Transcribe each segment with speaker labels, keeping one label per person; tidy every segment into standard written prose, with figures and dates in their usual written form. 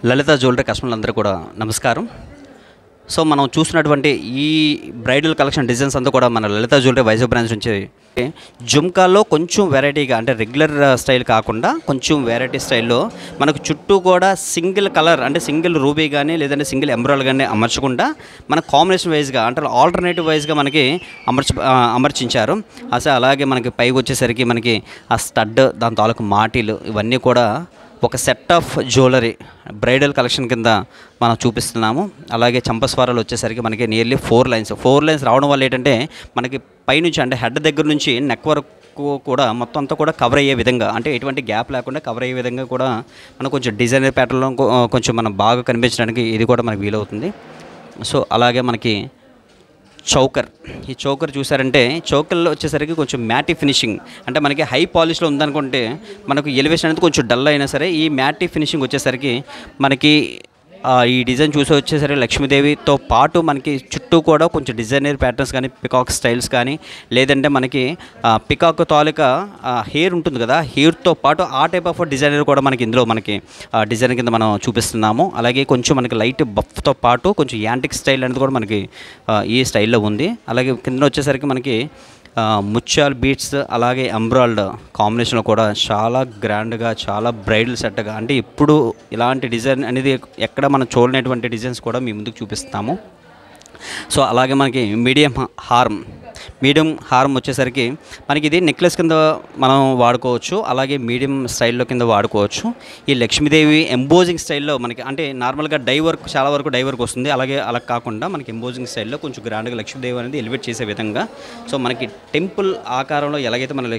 Speaker 1: లలిత jewellery కస్టమర్లందరూ కూడా నమస్కారం. So మనం చూసినటువంటి ఈ బ్రైడల్ కలెక్షన్ డిజైన్స్ అంతా కూడా మన లలిత జ్యువెలరీ వైజాగ్ బ్రాంచ్ నుంచి జుమ్కాలో కొంచెం వెరైటీగా, అంటే రెగ్యులర్ స్టైల్ కాకుండా కొంచెం వెరైటీ స్టైల్లో మనకు చుట్టూ కూడా సింగిల్ కలర్, అంటే సింగిల్ రూబీ కానీ లేదంటే సింగిల్ ఎంబ్రాయిడరీ కానీ అమర్చకుండా మన కాంబినేషన్ వైజ్గా, అంటే ఆల్టర్నేటివ్ వైజ్గా మనకి అమర్చించారు. అసలు అలాగే మనకి పైకి వచ్చేసరికి మనకి ఆ స్టడ్, దాని తాలూకు మాటీలు, ఇవన్నీ కూడా ఒక set of jewellery bridal collection కింద మనం చూపిస్తున్నాము. అలాగే చంపస్వారాలు వచ్చేసరికి మనకి నియర్లీ 4 లైన్స్ రావడం వల్ల ఏంటంటే మనకి పైనుంచి, అంటే హెడ్ దగ్గర నుంచి నెక్ వరకు కూడా మొత్తం అంతా కూడా కవర్ అయ్యే విధంగా, అంటే ఎటువంటి గ్యాప్ లేకుండా కవర్ అయ్యే విధంగా కూడా మనం కొంచెం డిజైనర్ ప్యాటర్న్లో కొంచెం మనం బాగా కనిపించడానికి ఇది కూడా మనకు వీలవుతుంది. సో అలాగే మనకి చౌకర్, ఈ చౌకర్ చూసారంటే చౌకర్లో వచ్చేసరికి కొంచెం మ్యాటీ ఫినిషింగ్, అంటే మనకి హై పాలిష్లో ఉందనుకుంటే మనకు ఎలివేషన్ అనేది కొంచెం డల్ అయినా సరే ఈ మ్యాటీ ఫినిషింగ్ వచ్చేసరికి మనకి ఈ డిజైన్ చూసి వచ్చేసరికి లక్ష్మీదేవితో పాటు మనకి చుట్టూ కూడా కొంచెం డిజైనర్ ప్యాటర్న్స్ కానీ, పికాక్ స్టైల్స్ కానీ, లేదంటే మనకి పికాక్ తాలూకా హెయిర్ ఉంటుంది కదా, హెయిర్తో పాటు ఆ టైప్ ఆఫ్ డిజైనర్ కూడా మనకి ఇందులో మనకి డిజైన్ కింద మనం చూపిస్తున్నాము. అలాగే కొంచెం మనకి లైట్ బఫ్తో పాటు కొంచెం యాంటిక్ స్టైల్ అనేది కూడా మనకి ఈ స్టైల్లో ఉంది. అలాగే కింద వచ్చేసరికి మనకి ముత్యాల్ బీట్స్, అలాగే ఎంబ్రాయిడ్ కాంబినేషన్లో కూడా చాలా గ్రాండ్గా, చాలా బ్రైడల్ సెట్గా, అంటే ఇప్పుడు ఇలాంటి డిజైన్ అనేది ఎక్కడ మనం చూడలేనటువంటి డిజైన్స్ కూడా మీ ముందుకు చూపిస్తాము. సో అలాగే మనకి మీడియం హారం వచ్చేసరికి మనకి ఇది నెక్లెస్ కింద మనం వాడుకోవచ్చు, అలాగే మీడియం స్టైల్లో కింద వాడుకోవచ్చు. ఈ లక్ష్మీదేవి ఎంబోజింగ్ స్టైల్లో మనకి, అంటే నార్మల్గా డై వర్క్, చాలా వరకు డై వర్క్ వస్తుంది, అలాగే అలా కాకుండా మనకి ఎంబోజింగ్ స్టైల్లో కొంచెం గ్రాండ్గా లక్ష్మీదేవి అనేది ఎలివేట్ చేసే విధంగా, సో మనకి టెంపుల్ ఆకారంలో ఎలాగైతే మనం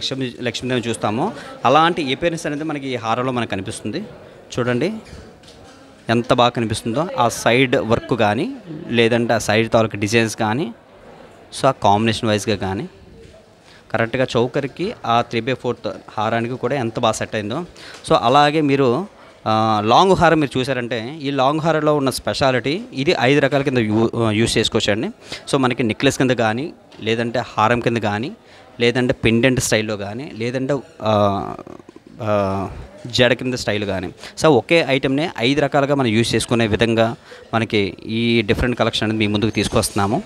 Speaker 1: లక్ష్మీదేవి చూస్తామో అలాంటి అపియరెన్స్ అనేది మనకి ఈ హారంలో మనకు కనిపిస్తుంది. చూడండి ఎంత బాగా కనిపిస్తుందో, ఆ సైడ్ వర్క్ కానీ లేదంటే ఆ సైడ్ తాలూకు డిజైన్స్ కానీ, సో ఆ కాంబినేషన్ వైజ్గా కానీ కరెక్ట్గా చౌకర్కి ఆ 3/4 హారానికి కూడా ఎంత బాగా సెట్ అయిందో. సో అలాగే మీరు లాంగ్ హారం మీరు చూసారంటే ఈ లాంగ్ హారంలో ఉన్న స్పెషాలిటీ, ఇది 5 రకాల కింద యూస్ చేసుకోవచ్చండి. సో మనకి నెక్లెస్ కింద కానీ, లేదంటే హారం కింద కానీ, లేదంటే పెండెంట్ స్టైల్లో కానీ, లేదంటే జడ కింద స్టైల్ కానీ, సో ఒకే ఐటెంనే 5 రకాలుగా మనం యూజ్ చేసుకునే విధంగా మనకి ఈ డిఫరెంట్ కలెక్షన్ అనేది మీ ముందుకు తీసుకొస్తున్నాము.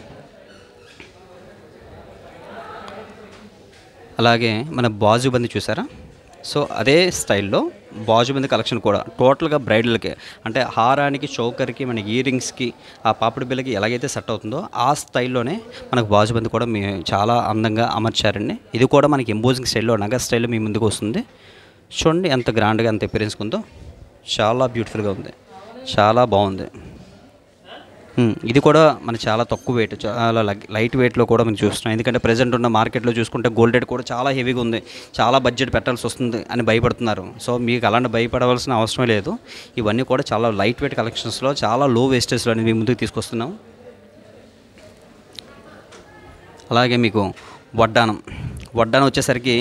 Speaker 1: అలాగే మన బాజుబంది చూసారా, సో అదే స్టైల్లో బాజుబంది కలెక్షన్ కూడా టోటల్గా బ్రైడల్కి, అంటే హారానికి, చౌకర్కి, మన ఇయర్ రింగ్స్కి, ఆ పాపిడి బిల్లకి ఎలాగైతే సెట్ అవుతుందో ఆ స్టైల్లోనే మనకు బాజుబంది కూడా చాలా అందంగా అమర్చారండి. ఇది కూడా మనకి ఎంబోజింగ్ స్టైల్లో, నగర్ స్టైల్లో మీ ముందుకు వస్తుంది. చూడండి ఎంత గ్రాండ్గా, ఎంత ఎపిరియన్స్ ఉందో, చాలా బ్యూటిఫుల్గా ఉంది, చాలా బాగుంది. ఇది కూడా మన చాలా తక్కువ వెయిట్, చాలా లైట్ వెయిట్లో కూడా మనం చూస్తున్నాం. ఎందుకంటే ప్రజెంట్ ఉన్న మార్కెట్లో చూసుకుంటే గోల్డ్ రేట్ కూడా చాలా హెవీగా ఉంది, చాలా బడ్జెట్ పెట్టాల్సి వస్తుంది అని భయపడుతున్నారు. సో మీకు అలాంటి భయపడవలసిన అవసరం లేదు. ఇవన్నీ కూడా చాలా లైట్ వెయిట్ కలెక్షన్స్లో, చాలా లో వేస్టేజ్లో అనేది మీ ముందుకు తీసుకొస్తున్నాం. అలాగే మీకు వడ్డానం వచ్చేసరికి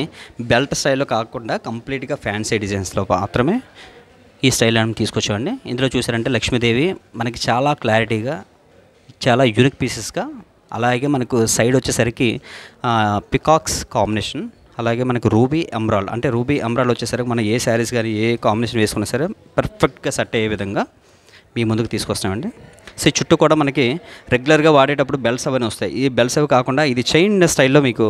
Speaker 1: బెల్ట్ స్టైల్లో కాకుండా కంప్లీట్గా ఫ్యాన్సీ డిజైన్స్లో మాత్రమే ఈ స్టైల్ అని తీసుకొచ్చామండి. ఇందులో చూసారంటే లక్ష్మీదేవి మనకి చాలా క్లారిటీగా, చాలా యూనిక్ పీసెస్గా, అలాగే మనకు సైడ్ వచ్చేసరికి పికాక్స్ కాంబినేషన్, అలాగే మనకు రూబీ ఎంబ్రాయిడ్, అంటే రూబీ ఎంబ్రాయిడ్ వచ్చేసరికి మనం ఏ శారీస్ కానీ ఏ కాంబినేషన్ వేసుకున్నా సరే పర్ఫెక్ట్గా సెట్ అయ్యే విధంగా మీ ముందుకు తీసుకొస్తామండి. సో చుట్టూ కూడా మనకి రెగ్యులర్గా వాడేటప్పుడు బెల్ట్స్ అవన్నీ వస్తాయి. ఈ బెల్ట్స్ అవి కాకుండా ఇది చైన్ స్టైల్లో మీకు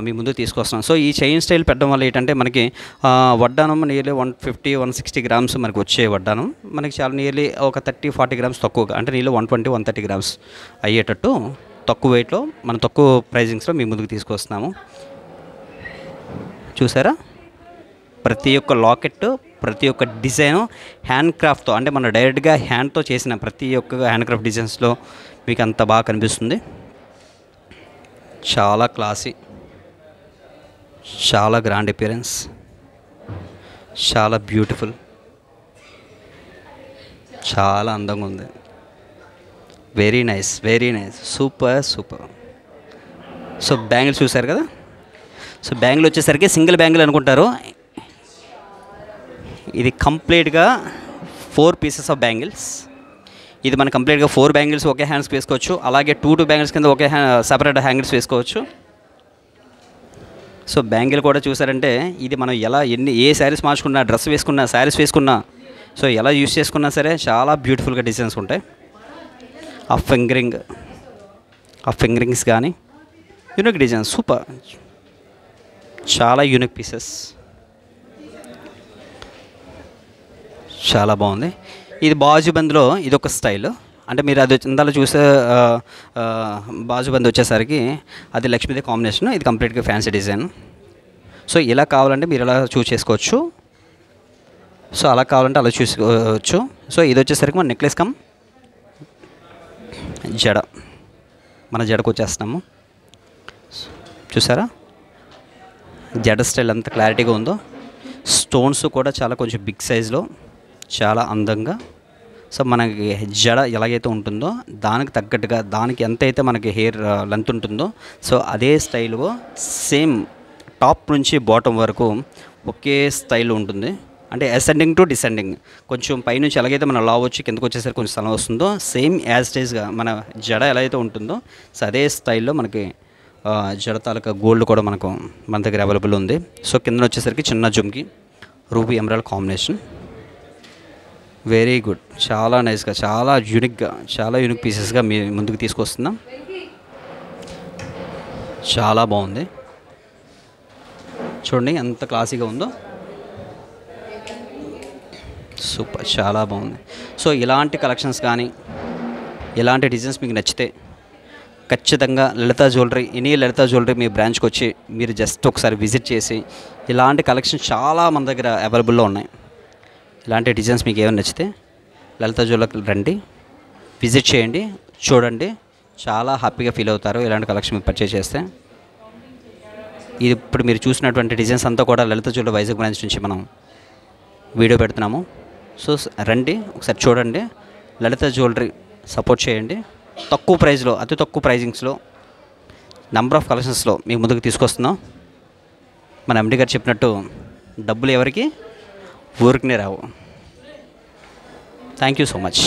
Speaker 1: మీ ముందు తీసుకొస్తున్నాం. సో ఈ చైన్ స్టైల్ పెట్టడం వల్ల ఏంటంటే మనకి వడ్డానం నియర్లీ 150-160 గ్రామ్స్ మనకి వచ్చే వడ్డానం మనకి చాలా నియర్లీ ఒక 30-40 గ్రామ్స్ తక్కువగా, అంటే నియర్లీ 120-130 గ్రామ్స్ అయ్యేటట్టు తక్కువ వెయిట్లో, మన తక్కువ ప్రైజింగ్స్లో మీ ముందుకు తీసుకొస్తున్నాము. చూసారా ప్రతి ఒక్క లాకెట్, ప్రతి ఒక్క డిజైను హ్యాండ్ క్రాఫ్ట్తో, అంటే మన డైరెక్ట్గా హ్యాండ్తో చేసిన ప్రతి ఒక్క హ్యాండ్ క్రాఫ్ట్ డిజైన్స్లో మీకు అంత బాగా కనిపిస్తుంది. చాలా క్లాసీ, చాలా గ్రాండ్ అపియరెన్స్, చాలా బ్యూటిఫుల్, చాలా అందంగా ఉంది. Very nice, super. So bangles చూసారు కదా, సో బ్యాంగిల్ వచ్చేసరికి సింగిల్ బ్యాంగిల్ అనుకుంటారు, ఇది కంప్లీట్గా 4 పీసెస్ ఆఫ్ బ్యాంగిల్స్. ఇది మనం కంప్లీట్గా 4 బ్యాంగిల్స్ ఒకే హ్యాండ్స్కి వేసుకోవచ్చు, అలాగే 2 బ్యాంగిల్స్ కింద ఒకే సపరేట్ హ్యాంగిల్స్ వేసుకోవచ్చు. సో బ్యాంగిల్ కూడా చూసారంటే ఇది మనం ఎలా ఏ శారీస్ మార్చుకున్నా, డ్రెస్ వేసుకున్నా, శారీస్ వేసుకున్నా, సో ఎలా యూస్ చేసుకున్నా సరే చాలా బ్యూటిఫుల్గా డిజైన్స్ ఉంటాయి. ఆ ఫింగరింగ్స్ కానీ యూనిక్ డిజైన్, సూపర్, చాలా యూనిక్ పీసెస్, చాలా బాగుంది. ఇది బాజుబంద్లో ఇదొక స్టైల్. అంటే మీరు అది ఇందాలో చూసే బాజుబంద్ వచ్చేసరికి అది లక్ష్మీదేవి కాంబినేషన్, ఇది కంప్లీట్గా ఫ్యాన్సీ డిజైన్. సో ఇలా కావాలంటే మీరు ఇలా చూస్ చేసుకోవచ్చు. సో అలా కావాలంటే అలా చూసుకోవచ్చు. సో ఇది వచ్చేసరికి మన నెక్లెస్ కమ్ జడ, మన జడకు వచ్చేస్తున్నాము. చూసారా జడ స్టైల్ ఎంత క్లారిటీగా ఉందో. స్టోన్స్ కూడా చాలా కొంచెం బిగ్ సైజులో, చాలా అందంగా. సో మనకి జడ ఎలాగైతే ఉంటుందో దానికి తగ్గట్టుగా, దానికి ఎంతైతే మనకి హెయిర్ లెంత్ ఉంటుందో సో అదే స్టైల్లో సేమ్ టాప్ నుంచి బాటమ్ వరకు ఒకే స్టైల్ ఉంటుంది. అంటే అసెండింగ్ టు డిసెండింగ్, కొంచెం పైనుంచి ఎలాగైతే మన లావ్ వచ్చి కిందకు వచ్చేసరికి కొంచెం స్థలం వస్తుందో సేమ్ యాజ్ స్టేజ్గా మన జడ ఎలా అయితే ఉంటుందో సో అదే స్టైల్లో మనకి జడ తాలూకా గోల్డ్ కూడా మన దగ్గర అవైలబుల్ ఉంది. సో కింద వచ్చేసరికి చిన్న జుమ్కి ruby emerald combination, very good, చాలా నైస్గా, చాలా యూనిక్గా, చాలా యూనిక్ పీసెస్గా మీ ముందుకు తీసుకొస్తున్నాం. చాలా బాగుంది, చూడండి ఎంత క్లాసీగా ఉందో, సూపర్, చాలా బాగుంది. సో ఇలాంటి కలెక్షన్స్ కానీ ఇలాంటి డిజైన్స్ మీకు నచ్చితే ఖచ్చితంగా లలితా జ్యువెలరీ, లలితా జ్యువెలరీ మీ బ్రాంచ్కి వచ్చి మీరు జస్ట్ ఒకసారి విజిట్ చేసి ఇలాంటి కలెక్షన్స్ చాలా మన దగ్గర అవైలబుల్లో ఉన్నాయి. ఇలాంటి డిజైన్స్ మీకు ఏమైనా నచ్చితే లలితా జ్యువెలరీకి రండి, విజిట్ చేయండి, చూడండి, చాలా హ్యాపీగా ఫీల్ అవుతారు ఇలాంటి కలెక్షన్ మీకు పర్చేస్ చేస్తే. ఇది ఇప్పుడు మీరు చూసినటువంటి డిజైన్స్ అంతా కూడా లలితా జ్యువెలరీ వైజాగ్ బ్రాంచ్ నుంచి మనం వీడియో పెడుతున్నాము. సో రండి ఒకసారి చూడండి, లలితా జ్యువెలరీ సపోర్ట్ చేయండి. తక్కువ ప్రైస్లో, అతి తక్కువ ప్రైజింగ్స్లో, నెంబర్ ఆఫ్ కలెక్షన్స్లో మీకు ముందుకు తీసుకొస్తున్నాం. మన ఎండి గారు చెప్పినట్టు డబ్బులు ఎవరికి ఊరికనే రావు. Thank you so much.